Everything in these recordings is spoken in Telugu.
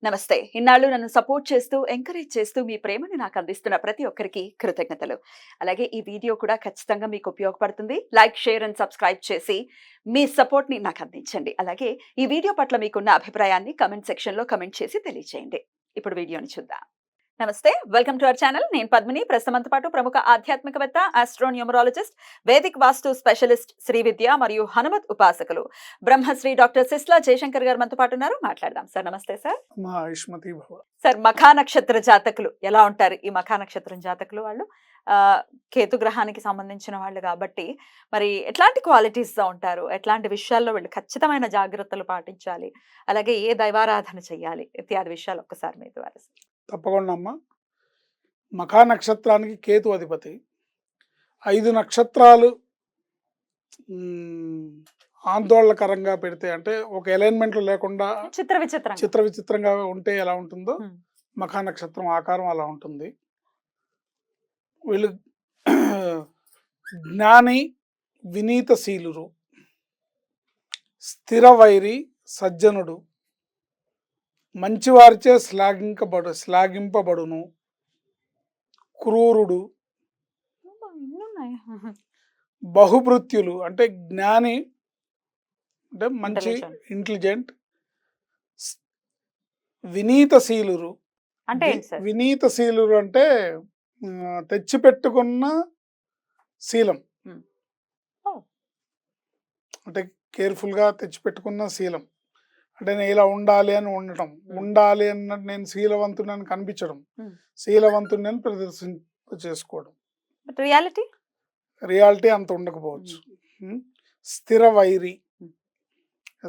నమస్తే. ఇన్నాళ్ళు నన్ను సపోర్ట్ చేస్తూ, ఎంకరేజ్ చేస్తూ మీ ప్రేమని నాకు అందిస్తున్న ప్రతి ఒక్కరికి కృతజ్ఞతలు. అలాగే ఈ వీడియో కూడా ఖచ్చితంగా మీకు ఉపయోగపడుతుంది. లైక్, షేర్ అండ్ సబ్స్క్రైబ్ చేసి మీ సపోర్ట్‌ని నాకు అందించండి. అలాగే ఈ వీడియో పట్ల మీకున్న అభిప్రాయాన్ని కామెంట్ సెక్షన్‌లో కామెంట్ చేసి తెలియజేయండి. ఇప్పుడు వీడియోని చూద్దాం. నమస్తే. Welcome to our channel. నేను పద్మిని. ప్రస్తుతంతో పాటు ప్రముఖ ఆధ్యాత్మికవేత్త, ఆస్ట్రోన్యూమరాలజిస్ట్, వేదిక్ వాస్తు స్పెషలిస్ట్, శ్రీ విద్య మరియు హనుమత్ ఉపాసకులు బ్రహ్మశ్రీ డాక్టర్ సిస్లా జయశంకర్ గారు మనతో పాటు ఉన్నారు. మాట్లాడదాం. సార్ నమస్తే సార్. మా ఆయుష్మతి భవ. సార్, మఖా నక్షత్ర జాతకులు ఎలా ఉంటారు? ఈ మఖా నక్షత్రం జాతకులు వాళ్ళు కేతు గ్రహానికి సంబంధించిన వాళ్ళు కాబట్టి మరి ఎట్లాంటి క్వాలిటీస్‌తో ఉంటారు? ఎట్లాంటి విషయాల్లో వీళ్ళు ఖచ్చితమైన జాగ్రత్తలు పాటించాలి? అలాగే ఏ దైవారాధన చేయాలి? ఇత్యాది విషయాలు ఒక్కసారి మీ ద్వారా. తప్పకుండా అమ్మ. మఖా నక్షత్రానికి కేతు అధిపతి. 5 నక్షత్రాలు ఆందోళనకరంగా పెడితే, అంటే ఒక అలైన్మెంట్లో లేకుండా చిత్ర విచిత్రంగా ఉంటే ఎలా ఉంటుందో మఖా నక్షత్రం ఆకారం అలా ఉంటుంది. వీళ్ళు జ్ఞాని, వినీతశీలురు, స్థిరవైరి, సజ్జనుడు, మంచివారిచే శ్లాఘింపబడును, క్రూరుడు, బహుభృత్యులు అంటే జ్ఞాని అంటే మంచి ఇంటెలిజెంట్, వినీతశీలురు. వినీతశీలురు అంటే తెచ్చిపెట్టుకున్న శీలం, అంటే కేర్ఫుల్గా తెచ్చిపెట్టుకున్న శీలం. అంటే నేను ఇలా ఉండాలి అని ఉండటం, ఉండాలి అన్నట్టు నేను శీలవంతుడని కనిపించడం, శీలవంతుడిని ప్రదర్శన చేసుకోవడం. రియాలిటీ అంత ఉండకపోవచ్చు. స్థిర వైరి,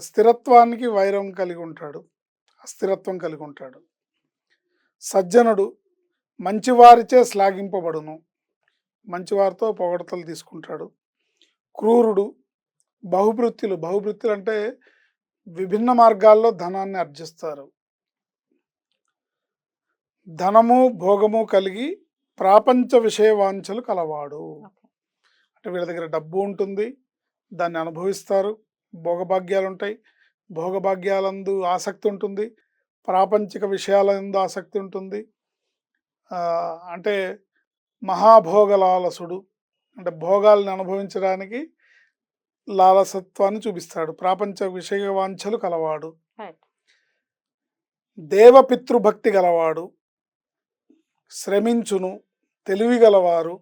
స్థిరత్వానికి వైరం కలిగి ఉంటాడు, అస్థిరత్వం కలిగి ఉంటాడు. సజ్జనుడు, మంచివారిచే శ్లాఘింపబడును, మంచివారితో పొగడతలు తీసుకుంటాడు. క్రూరుడు, బహుభృత్యులు అంటే విభిన్న మార్గాల్లో ధనాన్ని ఆర్జిస్తారు. ధనము, భోగము కలిగి ప్రాపంచ విషయ వాంఛలు కలవాడు. అంటే వీళ్ళ దగ్గర డబ్బు ఉంటుంది, దాన్ని అనుభవిస్తారు, భోగభాగ్యాలు ఉంటాయి, భోగభాగ్యాలందు ఆసక్తి ఉంటుంది, ప్రాపంచిక విషయాలందు ఆసక్తి ఉంటుంది. అంటే మహాభోగలాలసుడు, అంటే భోగాల్ని అనుభవించడానికి లాలసత్వాన్ని చూపిస్తాడు, ప్రాపంచ విషయ వాంఛలు కలవాడు. దేవపితృభక్తి గలవాడు, శ్రమించును, తెలివి గలవారు,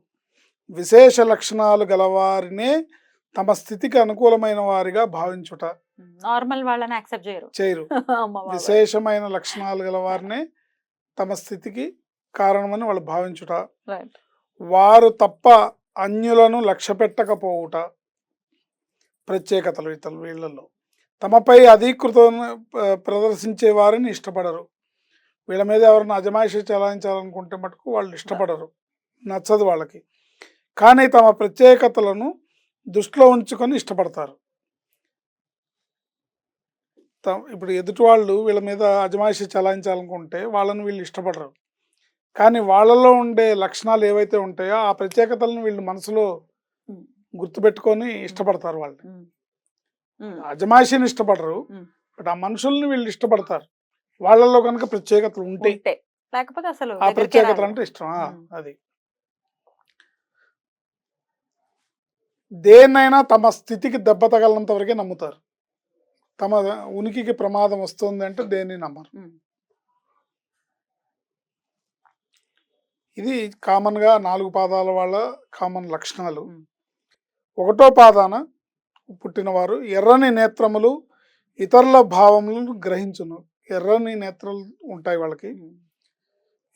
విశేష లక్షణాలు గలవారినే తమ స్థితికి అనుకూలమైన వారిగా భావించుట. నార్మల్ వాళ్ళని యాక్సెప్ట్ చేయరు. విశేషమైన లక్షణాలు గలవారినే తమ స్థితికి కారణమని వాళ్ళు భావించుట. వారు తప్ప అన్యులను లక్ష్య పెట్టకపోవుట ప్రత్యేకతలు ఇతరులు. వీళ్ళల్లో తమపై అధీకృతం ప్రదర్శించే వారిని ఇష్టపడరు. వీళ్ళ మీద ఎవరైనా అజమాయిషి చెలాయించాలనుకుంటే మటుకు వాళ్ళు ఇష్టపడరు, నచ్చదు వాళ్ళకి. కానీ తమ ప్రత్యేకతలను దృష్టిలో ఉంచుకొని ఇష్టపడతారు. ఇప్పుడు ఎదుటి వాళ్ళు వీళ్ళ మీద అజమాయిషి చెలాయించాలనుకుంటే వాళ్ళని వీళ్ళు ఇష్టపడరు. కానీ వాళ్ళలో ఉండే లక్షణాలు ఏవైతే ఉంటాయో ఆ ప్రత్యేకతలను వీళ్ళు మనసులో గుర్తుపెట్టుకొని ఇష్టపడతారు. వాళ్ళు అజమాయిషిని ఇష్టపడరు, బట్ ఆ మనుషుల్ని వీళ్ళు ఇష్టపడతారు. వాళ్ళలో కనుక ప్రత్యేకతలు ఉంటే, లేకపోతే అసలు ఆ ప్రత్యేకతలు అంటే ఇష్టం. అది దేన్నైనా తమ స్థితికి దెబ్బ తగలనంత వరకే నమ్ముతారు. తమ ఉనికికి ప్రమాదం వస్తుంది అంటే దేన్ని నమ్మరు. ఇది కామన్గా 4 పాదాల వాళ్ళ కామన్ లక్షణాలు. 1వ పాదాన పుట్టినవారు ఎర్రని నేత్రములు, ఇతరుల భావములను గ్రహించును. ఎర్రని నేత్రాలు ఉంటాయి వాళ్ళకి,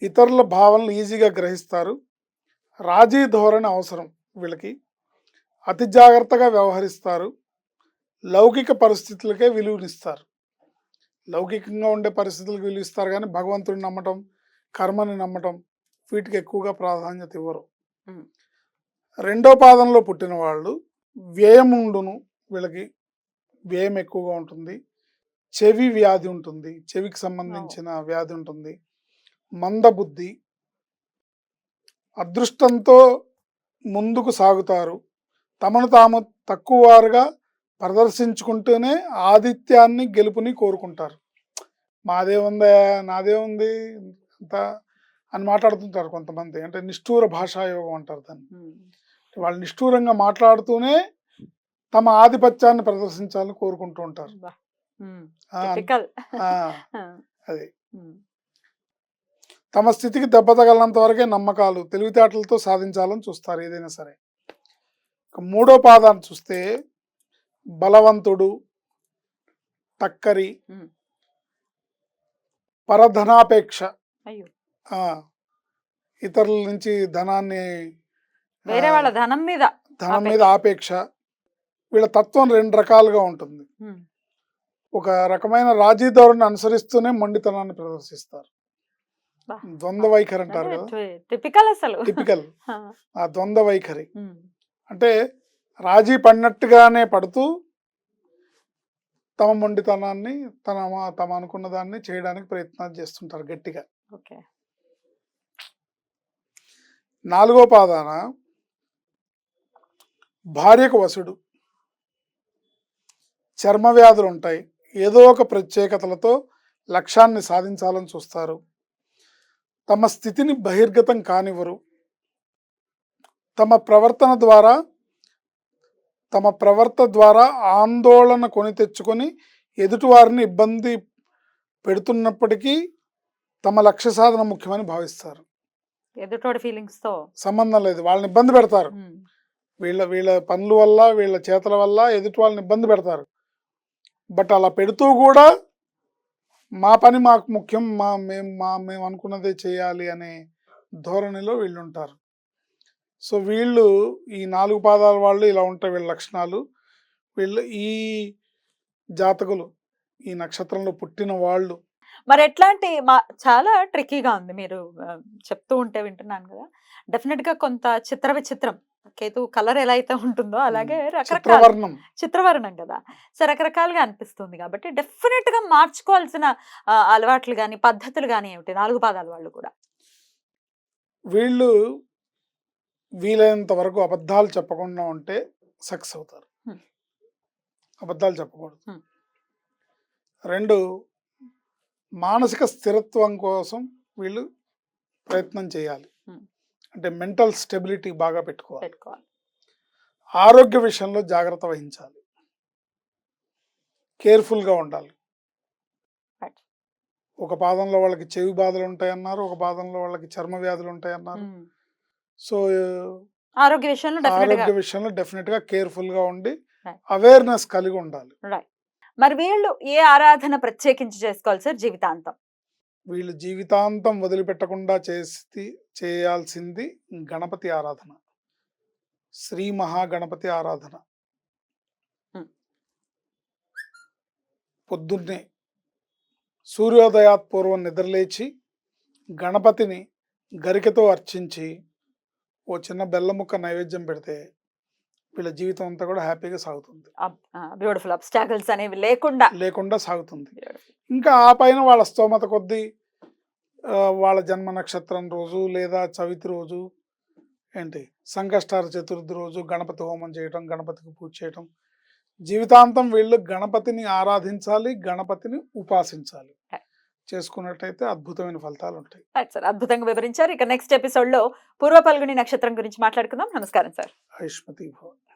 ఇతరుల భావనలు ఈజీగా గ్రహిస్తారు. రాజీ ధోరణి అవసరం వీళ్ళకి, అతి జాగ్రత్తగా వ్యవహరిస్తారు, లౌకిక పరిస్థితులకే విలువనిస్తారు. లౌకికంగా ఉండే పరిస్థితులకు విలువిస్తారు కానీ భగవంతుడిని నమ్మటం, కర్మని నమ్మటం వీటికి ఎక్కువగా ప్రాధాన్యత ఇవ్వరు. 2వ పాదంలో పుట్టిన వాళ్ళు వ్యయముండును, వీళ్ళకి వ్యయం ఎక్కువగా ఉంటుంది. చెవి వ్యాధి ఉంటుంది, చెవికి సంబంధించిన వ్యాధి ఉంటుంది. మందబుద్ధి, అదృష్టంతో ముందుకు సాగుతారు. తమను తాము తక్కువవారుగా ప్రదర్శించుకుంటూనే ఆదిత్యాన్ని, గెలుపుని కోరుకుంటారు. మాదే ఉందా, నాదే ఉంది అంత అని మాట్లాడుతుంటారు కొంతమంది. అంటే నిష్ఠూర భాషాయోగం అంటారు దాన్ని. వాళ్ళు నిష్ఠూరంగా మాట్లాడుతూనే తమ ఆధిపత్యాన్ని ప్రదర్శించాలని కోరుకుంటూ ఉంటారు. ఆ, టిపికల్. ఆ, అది తమ స్థితికి దెబ్బ తగలనంత వరకే నమ్మకాలు, తెలివితేటలతో సాధించాలని చూస్తారు ఏదైనా సరే. ఇక మూడో పాదాన్ని చూస్తే బలవంతుడు, టక్కరి, పరధనాపేక్ష. అయ్యో, ఆ, ఇతరుల నుంచి ధనాన్ని వేరే వాళ్ళ ధనం మీద ధనం మీద ఆపేక్ష. వీళ్ళ తత్వం రెండు రకాలుగా ఉంటుంది. ఒక రకమైన రాజీ ధోరణి అనుసరిస్తూనే మొండితనాన్ని ప్రదర్శిస్తారు. ద్వంద్వ వైఖరి అంటారు కదా, టిపికల్ అసలు. టిపికల్. ఆ ద్వంద్వ వైఖరి అంటే రాజీ పడినట్టుగానే పడుతూ తమ మొండితనాన్ని తమ అనుకున్న దాన్ని చేయడానికి ప్రయత్నాలు చేస్తుంటారు గట్టిగా. నాలుగో పాదాన భార్యకు వసుడు, చర్మ వ్యాధులు ఉంటాయి, ఏదో ఒక ప్రత్యేకతలతో లక్ష్యాన్ని సాధించాలని చూస్తారు. తమ స్థితిని బహిర్గతం కానివ్వరు. తమ ప్రవర్తన ద్వారా ఆందోళన కొని తెచ్చుకొని ఎదుటివారిని ఇబ్బంది పెడుతున్నప్పటికీ తమ లక్ష్య సాధన ముఖ్యమని భావిస్తారు. ఎదుటోడి ఫీలింగ్స్ తో సంబంధం లేదు, వాళ్ళని ఇబ్బంది పెడతారు. వీళ్ళ పనుల వల్ల, వీళ్ళ చేతల వల్ల ఎదుటి వాళ్ళని ఇబ్బంది పెడతారు. బట్ అలా పెడుతూ కూడా మా పని మాకు ముఖ్యం, మేము అనుకున్నదే చేయాలి అనే ధోరణిలో వీళ్ళు ఉంటారు. సో వీళ్ళు ఈ 4 పాదాల వాళ్ళు ఇలా ఉంటాయి వీళ్ళ లక్షణాలు. వీళ్ళు ఈ జాతకులు, ఈ నక్షత్రంలో పుట్టిన వాళ్ళు. మరి ఎట్లాంటి చాలా ట్రిక్కీగా ఉంది, మీరు చెప్తూ ఉంటే వింటున్నాను కదా. డెఫినెట్ గా కొంత విచిత్రం. కేతు కలర్ ఎలా అయితే ఉంటుందో అలాగే రకరకాల చిత్రవర్ణం కదా. సో రకరకాలుగా అనిపిస్తుంది కాబట్టి డెఫినెట్ గా మార్చుకోవాల్సిన అలవాట్లు గాని పద్ధతులు గాని ఏమిటి 4 పాదాల వాళ్ళు కూడా? వీళ్ళు వీలైనంత వరకు అబద్ధాలు చెప్పకుండా ఉంటే సక్సెస్ అవుతారు. అబద్ధాలు చెప్పకూడదు. 2, మానసిక స్థిరత్వం కోసం వీళ్ళు ప్రయత్నం చేయాలి. అంటే మెంటల్ స్టెబిలిటీ బాగా పెట్టుకోవాలి. ఆరోగ్య విషయంలో జాగ్రత్త వహించాలి, కేర్ఫుల్గా ఉండాలి. ఒక పాదంలో వాళ్ళకి చెవి బాధలు ఉంటాయన్నారు, ఒక పాదంలో వాళ్ళకి చర్మ వ్యాధులు ఉంటాయన్నారు. సో ఆరోగ్య విషయంలో డెఫినెట్ గా కేర్ఫుల్ గా ఉండి అవేర్నెస్ కలిగి ఉండాలి. మరి వీళ్ళు ఏ ఆరాధన ప్రత్యేకించి చేసుకోవాలి సార్ జీవితాంతం? వీళ్ళు జీవితాంతం వదిలిపెట్టకుండా చేయాల్సింది గణపతి ఆరాధన, శ్రీ మహాగణపతి ఆరాధన. పొద్దున్నే సూర్యోదయాత్ పూర్వం నిద్రలేచి గణపతిని గరికతో అర్చించి ఓ చిన్న బెల్లం ముక్క నైవేద్యం పెడితే వీళ్ళ జీవితం అంతా కూడా హ్యాపీగా సాగుతుంది. బ్యూటిఫుల్. అబ్స్టాకిల్స్ అనేవి లేకుండా సాగుతుంది. ఇంకా ఆ పైన వాళ్ళ స్తోమత కొద్దీ వాళ్ళ జన్మ నక్షత్రం రోజు లేదా చవితి రోజు సంకష్టార చతుర్థి రోజు గణపతి హోమం చేయటం, గణపతికి పూజ చేయటం. జీవితాంతం వీళ్ళు గణపతిని ఆరాధించాలి, గణపతిని ఉపాసించాలి. చేసుకున్నట్టయితే అద్భుతమైన ఫలితాలు ఉంటాయి. సార్ అద్భుతంగా వివరించారు. ఇక నెక్స్ట్ ఎపిసోడ్ లో పూర్వ పల్గుని నక్షత్రం గురించి మాట్లాడుకుందాం. నమస్కారం సార్. ఆయుష్మతి భవ.